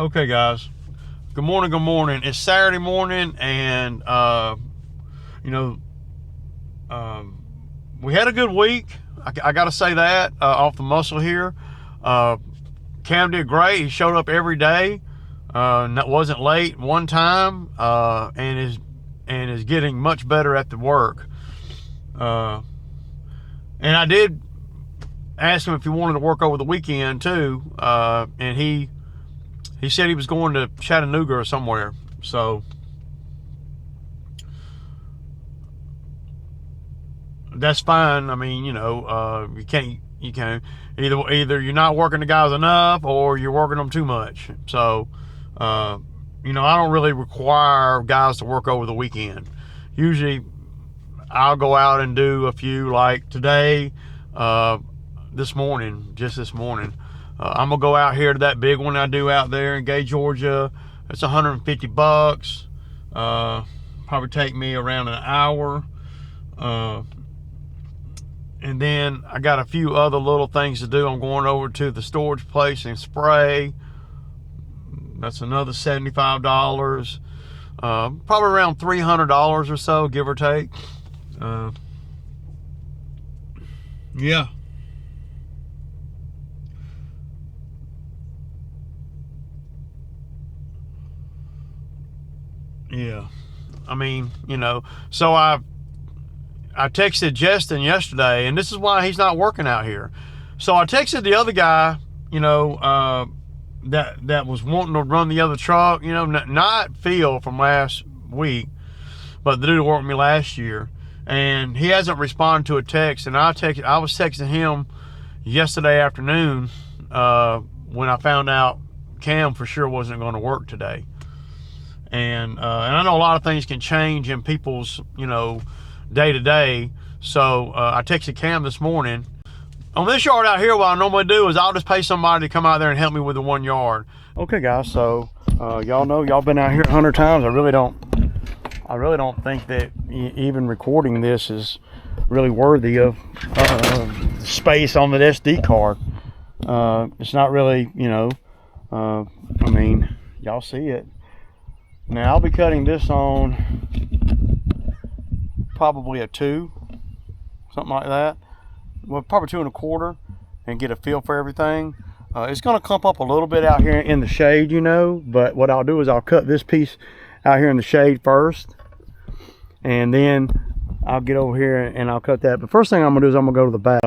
Okay, guys. Good morning. Good morning. It's Saturday morning, and you know, um, we had a good week. I got to say that off the muscle here. Uh, Cam did great. He showed up every day. Wasn't late one time, and is getting much better at the work. Uh, and I did ask him if he wanted to work over the weekend too, and he said he was going to Chattanooga or somewhere. So that's fine. I mean, you can't either you're not working the guys enough or you're working them too much. So, I don't really require guys to work over the weekend. Usually, I'll go out and do a few like today, this morning. I'm gonna go out here to that big one I do out there in Gay, Georgia. It's $150. Probably take me around an hour. And then I got a few other little things to do. I'm going over to the storage place and spray. That's another $75. Probably around $300 or so, give or take. Yeah. Yeah. I mean, so I texted Justin yesterday, and this is why he's not working out here. So I texted the other guy, that was wanting to run the other truck, not Phil from last week, but the dude who worked with me last year. And he hasn't responded to a text, and I was texting him yesterday afternoon when I found out Cam for sure wasn't going to work today. And I know a lot of things can change in people's, day to day. So I texted Cam this morning. On this yard out here, what I normally do is I'll just pay somebody to come out there and help me with the 1 yard. Okay, guys. So y'all know y'all been out here 100 times. I really don't think that even recording this is really worthy of space on the SD card. It's not really, I mean, y'all see it. Now I'll be cutting this on probably a 2, something like that. Well, probably 2 1/4, and get a feel for everything. It's going to clump up a little bit out here in the shade, but what I'll do is I'll cut this piece out here in the shade first, and then I'll get over here and I'll cut that. But first thing I'm going to do is I'm going to go to the back.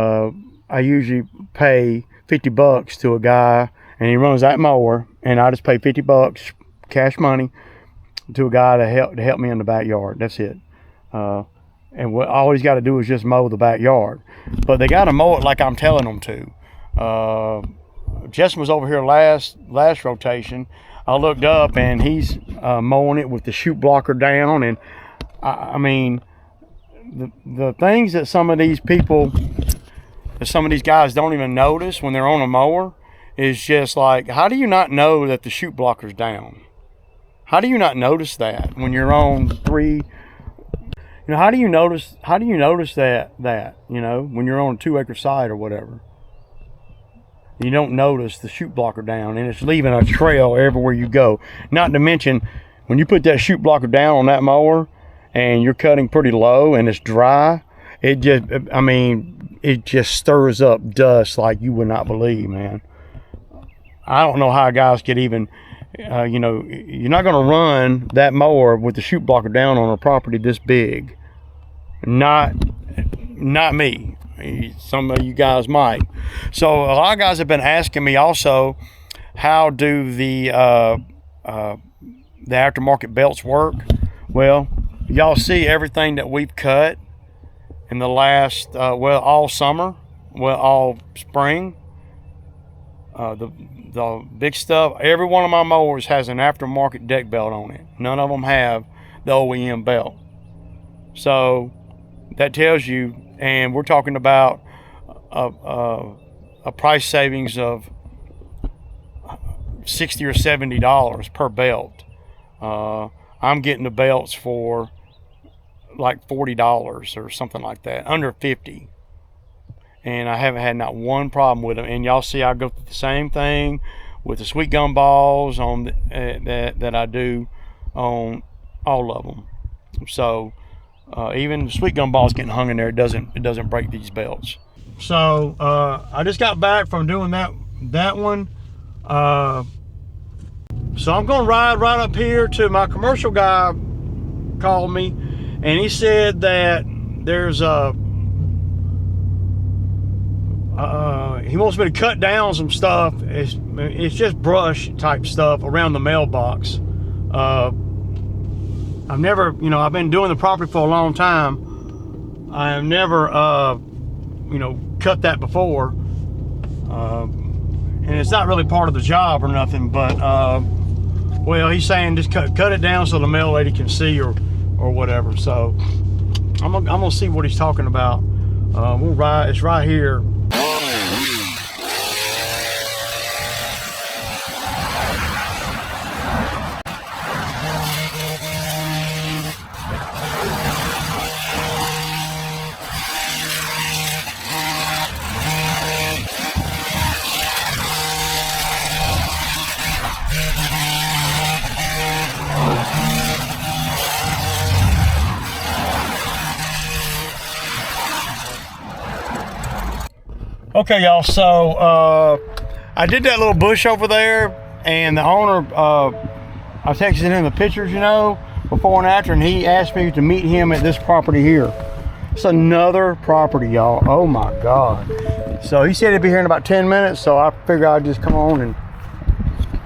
I usually pay $50 to a guy, and he runs that mower, and I just pay $50 cash money to a guy to help me in the backyard. That's it. And all he's got to do is just mow the backyard. But they got to mow it like I'm telling them to. Justin was over here last rotation. I looked up, and he's mowing it with the chute blocker down. And I mean, the things that some of these guys don't even notice when they're on a mower is just like, how do you not know that the chute blocker's down? How do you not notice that when you're on 3? How do you notice that when you're on a 2-acre site or whatever? You don't notice the chute blocker down, and it's leaving a trail everywhere you go. Not to mention, when you put that chute blocker down on that mower and you're cutting pretty low and it's dry, it just stirs up dust like you would not believe, man. I don't know how guys could even, you're not going to run that mower with the chute blocker down on a property this big. Not me. Some of you guys might. So a lot of guys have been asking me also, how do the aftermarket belts work? Well, y'all see everything that we've cut in the last, all summer, all spring. The big stuff, every one of my mowers has an aftermarket deck belt on it. None of them have the OEM belt. So that tells you, and we're talking about a price savings of $60 or $70 per belt. I'm getting the belts for like $40 or something like that, under $50. And I haven't had not one problem with them. And y'all see I go through the same thing with the sweet gum balls on that I do on all of them. So even sweet gum balls getting hung in there, it doesn't break these belts. So I just got back from doing that one. So I'm gonna ride right up here to my commercial guy. Called me and he said that there's he wants me to cut down some stuff. It's just brush type stuff around the mailbox. I've never, I've been doing the property for a long time. I have never cut that before, and it's not really part of the job or nothing, but well, he's saying just cut it down so the mail lady can see or whatever. So I'm gonna see what he's talking about. We'll ride. It's right here. Okay, y'all, so I did that little bush over there, and the owner, I texted him the pictures, before and after, and he asked me to meet him at this property here. It's another property, y'all. Oh my God. So he said he'd be here in about 10 minutes, so I figured I'd just come on and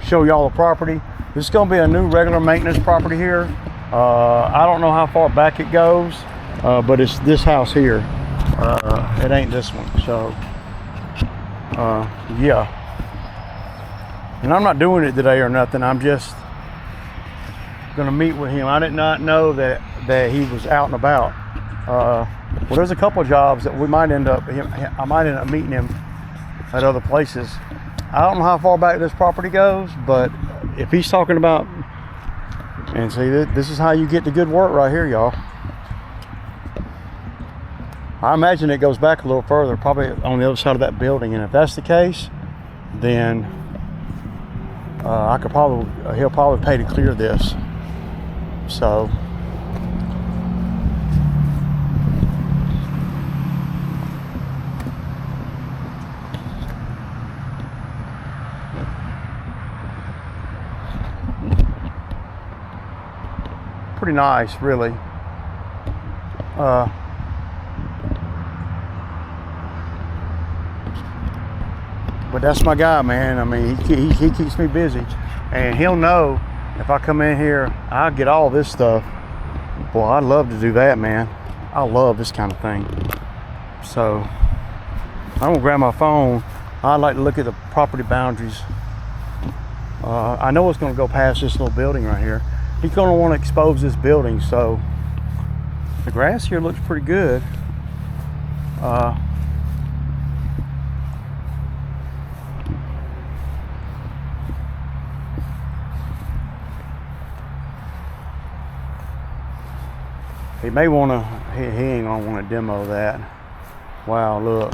show y'all the property. This is gonna be a new regular maintenance property here. I don't know how far back it goes, but it's this house here. It ain't this one, so. Yeah, and I'm not doing it today or nothing. I'm just gonna meet with him. I did not know that he was out and about. Well, there's a couple of jobs that I might end up meeting him at other places. I don't know how far back this property goes, but if he's talking about, and see, this is how you get to good work right here, y'all. I imagine it goes back a little further, probably on the other side of that building. And if that's the case, then he'll probably pay to clear this. So, pretty nice, really. But that's my guy, man. I mean, he keeps me busy, and he'll know if I come in here, I'll get all this stuff. Boy, I'd love to do that, man. I love this kind of thing. So I'm gonna grab my phone. I'd like to look at the property boundaries. I know it's gonna go past this little building right here. He's gonna want to expose this building, so the grass here looks pretty good. He may want to, he ain't gonna want to demo that. Wow, look.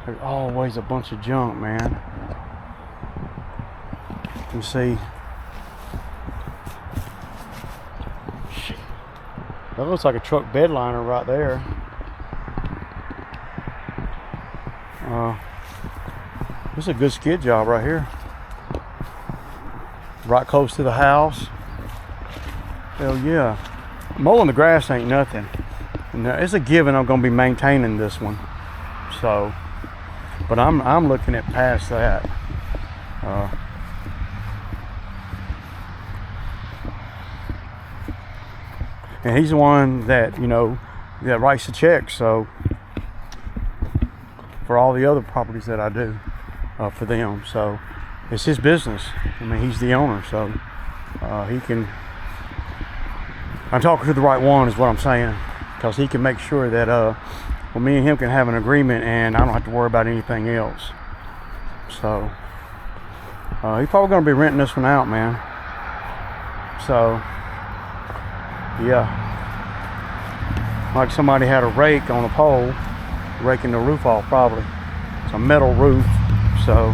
There's always a bunch of junk, man. You see. That looks like a truck bed liner right there. This is a good skid job right here. Right close to the house. Hell yeah. Mowing the grass ain't nothing. Now, it's a given I'm gonna be maintaining this one. So, but I'm looking at past that. And he's the one that, that writes the checks, so for all the other properties that I do for them. So it's his business. I mean, he's the owner, so he can, I'm talking to the right one is what I'm saying, because he can make sure that well, me and him can have an agreement and I don't have to worry about anything else. So he's probably going to be renting this one out, man. So yeah, like somebody had a rake on a pole raking the roof off. Probably it's a metal roof, so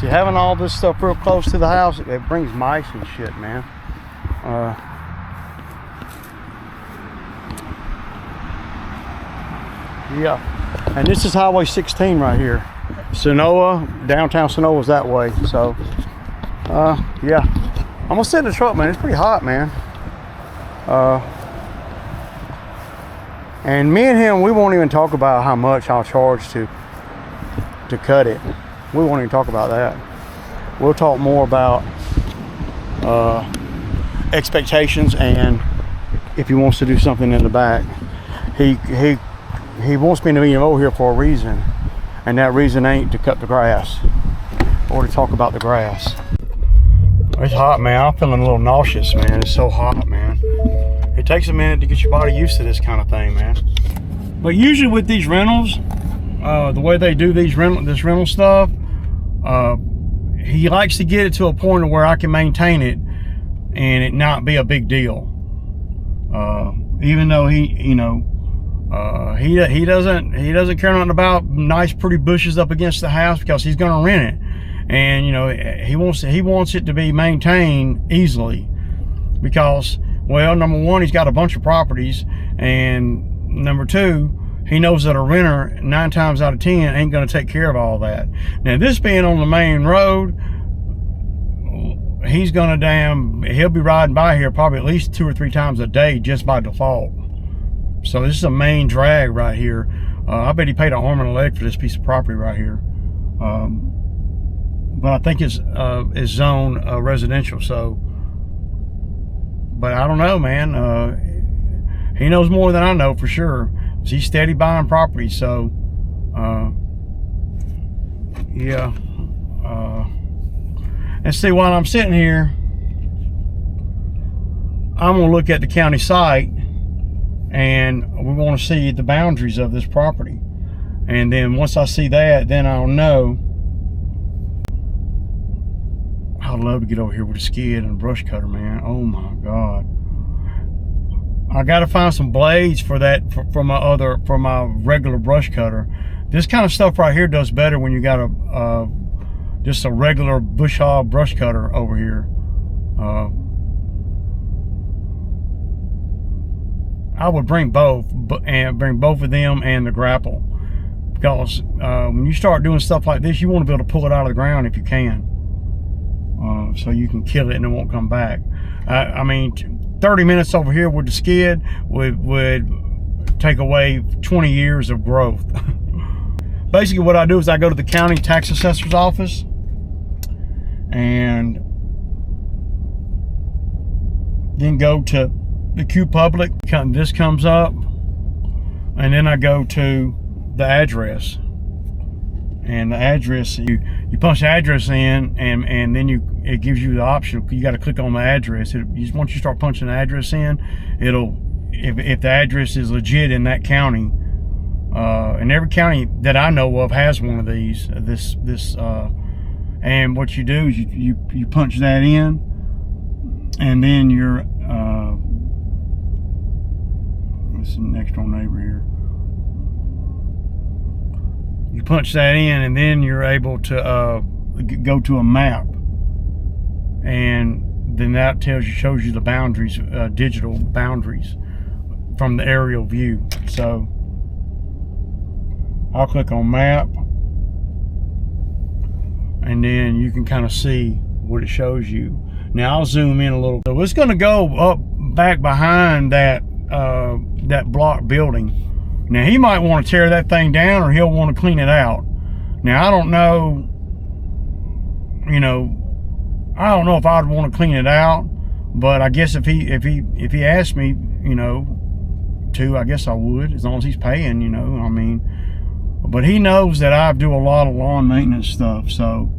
See, having all this stuff real close to the house, it brings mice and shit, man. Yeah, and this is Highway 16 right here. Sonoa, downtown Sonoa's that way. So, yeah, I'm gonna sit in the truck, man. It's pretty hot, man. And me and him, we won't even talk about how much I'll charge to cut it. We won't even talk about that. We'll talk more about expectations, and if he wants to do something in the back. He wants me to be over here for a reason, and that reason ain't to cut the grass or to talk about the grass. It's hot, man. I'm feeling a little nauseous, man. It's so hot, man. It takes a minute to get your body used to this kind of thing, man. But usually with these rentals, the way they do this rental stuff, he likes to get it to a point where I can maintain it and it not be a big deal. Even though he doesn't care nothing about nice pretty bushes up against the house, because he's going to rent it, and he wants it to be maintained easily, because, well, number one, he's got a bunch of properties, and number two, he knows that a renter 9 times out of 10 ain't going to take care of all that. Now, this being on the main road, he'll be riding by here probably at least 2 or 3 times a day just by default. So this is a main drag right here. I bet he paid an arm and a leg for this piece of property right here. But I think it's zone residential. So, but I don't know, man. He knows more than I know for sure. He's steady buying property. So, yeah. And see, while I'm sitting here, I'm gonna look at the county site, and we want to see the boundaries of this property. And then once I see that, then I'll know. I'd love to get over here with a skid and a brush cutter, man. Oh my God. I got to find some blades for that, for my regular brush cutter. This kind of stuff right here does better when you got just a regular bush hog brush cutter over here. I would bring both, and bring both of them and the grapple, because when you start doing stuff like this, you want to be able to pull it out of the ground if you can, so you can kill it and it won't come back. I mean, 30 minutes over here with the skid would take away 20 years of growth. Basically, what I do is I go to the county tax assessor's office, and then go to the Q Public. This comes up, and then I go to the address, and the address, you punch the address in, and then it gives you the option. You got to click on the address. Once you start punching the address in, if the address is legit in that county, and every county that I know of has one of these. And what you do is you punch that in, and then you're this is the next door neighbor here. You punch that in, and then you're able to go to a map, and then that shows you the boundaries, digital boundaries from the aerial view. So I'll click on map, and then you can kind of see what it shows you. Now I'll zoom in a little. So it's going to go up back behind that block building. Now he might want to tear that thing down, or he'll want to clean it out. Now I don't know, I don't know if I'd want to clean it out, but I guess if he asked me, to, I guess I would, as long as he's paying, I mean. But he knows that I do a lot of lawn maintenance stuff, so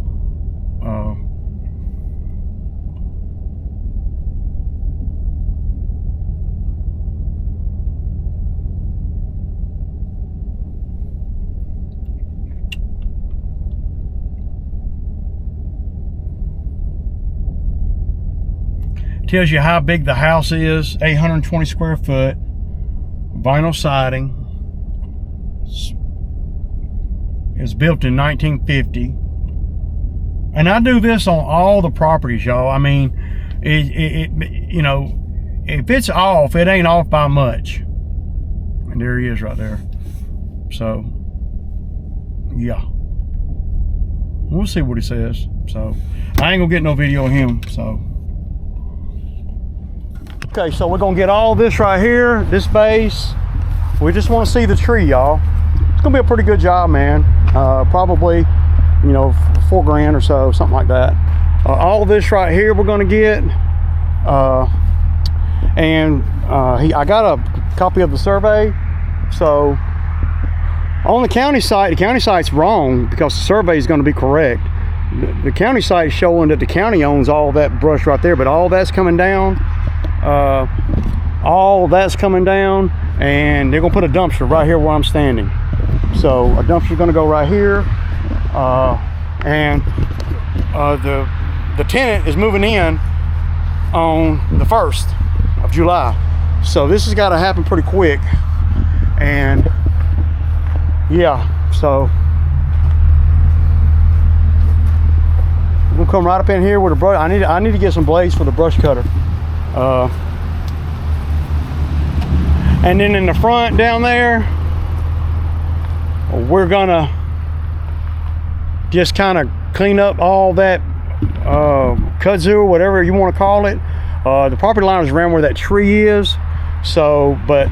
tells you how big the house is. 820 square foot, vinyl siding. It was built in 1950, And I do this on all the properties, y'all. I mean, you know, if it's off, it ain't off by much. And there he is right there. So, yeah. We'll see what he says. So, I ain't gonna get no video of him, so. Okay, so we're gonna get all this right here, this base. We just wanna see the tree, y'all. It's gonna be a pretty good job, man. Probably, you know, $4 grand or so, something like that. All this right here we're gonna get. I got a copy of the survey. So on the county site's wrong because the survey is going to be correct. The county site is showing that the county owns all that brush right there, but all that's coming down. All that's coming down, and they're gonna put a dumpster right here where I'm standing. So a dumpster's gonna go right here, and the tenant is moving in on the 1st of July. So this has got to happen pretty quick. And yeah, so we'll come right up in here with a brush. I need to get some blades for the brush cutter. And then in the front down there, we're gonna just kind of clean up all that kudzu or whatever you want to call it. The property line is around where that tree is. So, but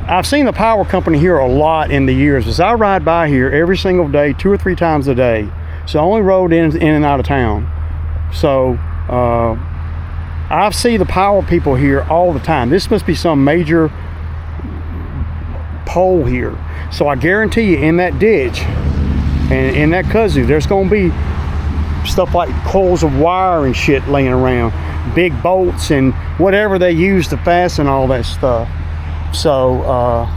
I've seen the power company here a lot in the years, as I ride by here every single day, 2 or 3 times a day. So I only rode in and out of town. So I see the power people here all the time. This must be some major pole here. So I guarantee you in that ditch and in that kudzu, there's gonna be stuff like coils of wire and shit laying around, big bolts and whatever they use to fasten all that stuff. So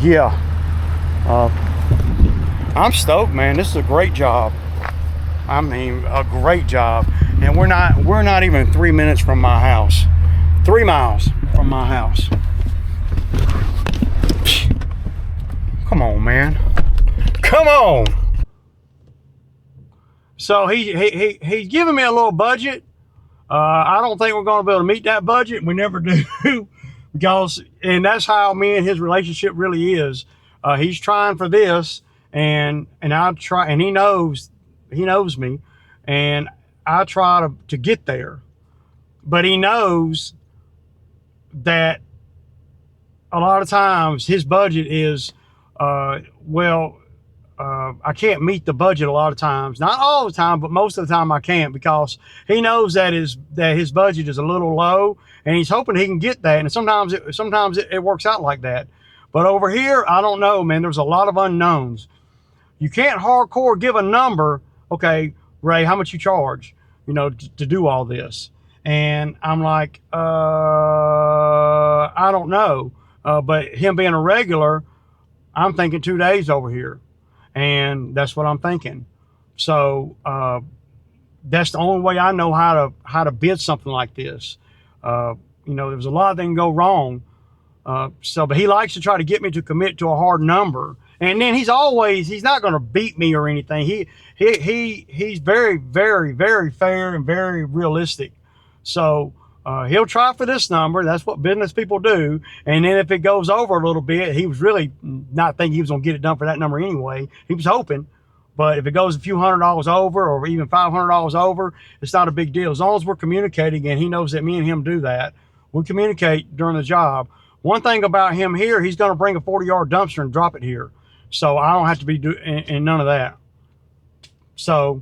yeah, I'm stoked, man. This is a great job. I mean, a great job. And we're not even 3 minutes from my house. 3 miles from my house. Come on, man. Come on. So he's giving me a little budget. I don't think we're going to be able to meet that budget. We never do. Because, and that's how me and his relationship really is. He's trying for this, and I try, and he knows me, and I try to get there. But he knows that a lot of times his budget is, I can't meet the budget a lot of times. Not all the time, but most of the time I can't, because he knows that his budget is a little low, and he's hoping he can get that. And sometimes it works out like that. But over here, I don't know, man. There's a lot of unknowns. You can't hardcore give a number. Okay, Ray, how much you charge, you know, to do all this? And I'm like, I don't know. But him being a regular, I'm thinking 2 days over here. And that's what I'm thinking. So that's the only way I know how to bid something like this. You know, there's a lot that can go wrong. But he likes to try to get me to commit to a hard number. And then he's not going to beat me or anything. He's very, very, very fair and very realistic. So he'll try for this number. That's what business people do. And then if it goes over a little bit, he was really not thinking he was going to get it done for that number anyway. He was hoping. But if it goes a few $100s over, or even $500 over, it's not a big deal. As long as we're communicating, and he knows that me and him do that, we communicate during the job. One thing about him here, he's going to bring a 40-yard dumpster and drop it here. So I don't have to be in none of that. So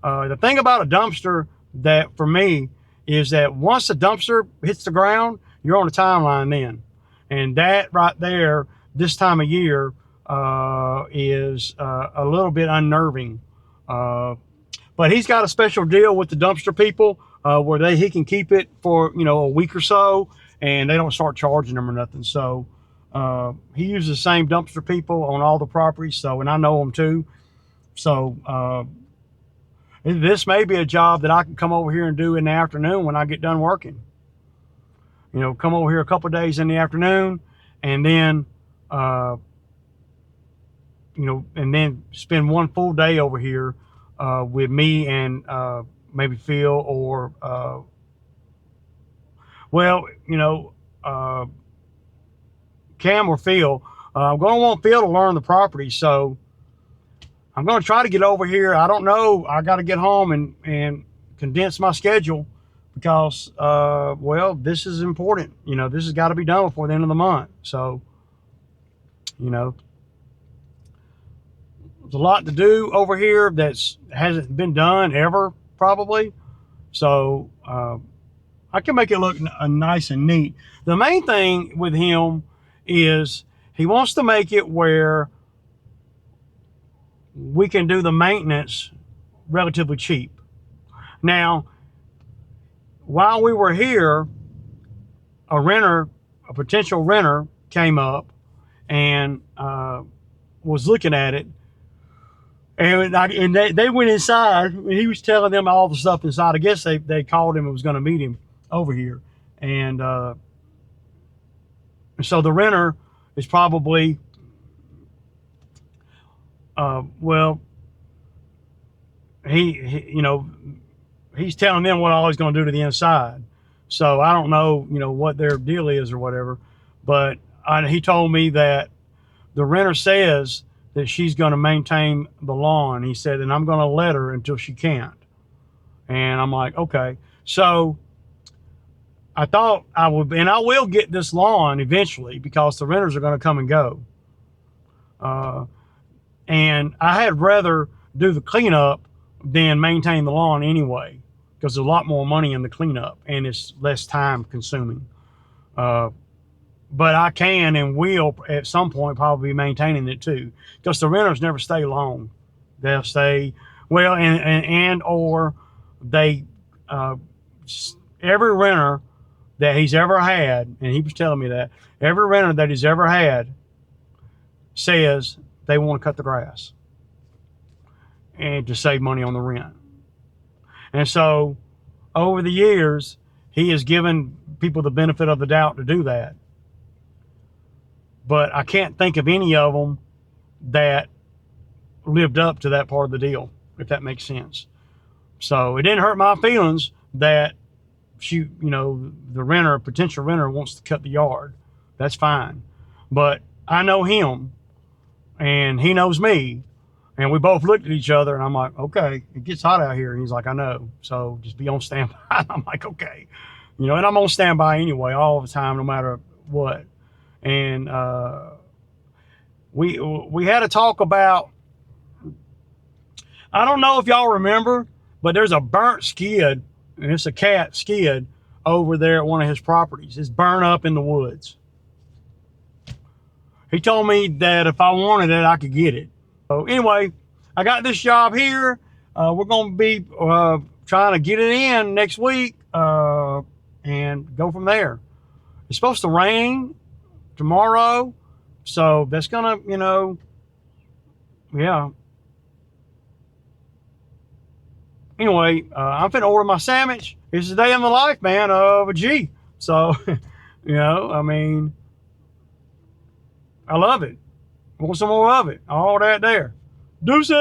the thing about a dumpster that for me is that once the dumpster hits the ground, you're on a timeline then. And that right there, this time of year, is a little bit unnerving. But he's got a special deal with the dumpster people where he can keep it for, you know, a week or so, and they don't start charging them or nothing. So he uses the same dumpster people on all the properties. So, and I know them too. So this may be a job that I can come over here and do in the afternoon when I get done working. You know, come over here a couple of days in the afternoon, and then you know, and then spend one full day over here with me and maybe Phil or well, you know, Cam or Phil. I'm going to want Phil to learn the property, so I'm going to try to get over here. I don't know. I got to get home and condense my schedule because, well, this is important. You know, this has got to be done before the end of the month. So, you know, there's a lot to do over here that's hasn't been done ever, probably. So I can make it look nice and neat. The main thing with him is he wants to make it where we can do the maintenance relatively cheap. Now, while we were here, a potential renter came up and was looking at it. And they went inside, and he was telling them all the stuff inside. I guess they called him and was going to meet him over here. And so the renter is probably, well, you know, he's telling them what all he's going to do to the inside. So I don't know, you know, what their deal is or whatever. But he told me that the renter says that she's going to maintain the lawn. He said, and I'm going to let her until she can't. And I'm like, okay. So I thought I would, and I will get this lawn eventually because the renters are going to come and go. And I had rather do the cleanup than maintain the lawn anyway, because there's a lot more money in the cleanup and it's less time consuming. But I can and will at some point probably be maintaining it too, because the renters never stay long. They'll stay, well, and or they, every renter that he's ever had, and he was telling me that, every renter that he's ever had says they want to cut the grass and to save money on the rent. And so over the years, he has given people the benefit of the doubt to do that. But I can't think of any of them that lived up to that part of the deal, if that makes sense. So it didn't hurt my feelings that you know, the renter, potential renter, wants to cut the yard. That's fine. But I know him and he knows me, and we both looked at each other and I'm like, okay, it gets hot out here. And he's like, I know. So just be on standby. I'm like, okay. You know, and I'm on standby anyway, all the time, no matter what. And we had a talk about, I don't know if y'all remember, but there's a burnt skid, and it's a cat skid over there at one of his properties. It's burnt up in the woods. He told me that if I wanted it, I could get it. So anyway, I got this job here. We're going to be trying to get it in next week and go from there. It's supposed to rain tomorrow, so that's gonna, you know, yeah. Anyway, I'm finna order my sandwich. It's the day in the life, man, of a G. So, you know, I mean, I love it. I want some more of it. All that there. Deuces.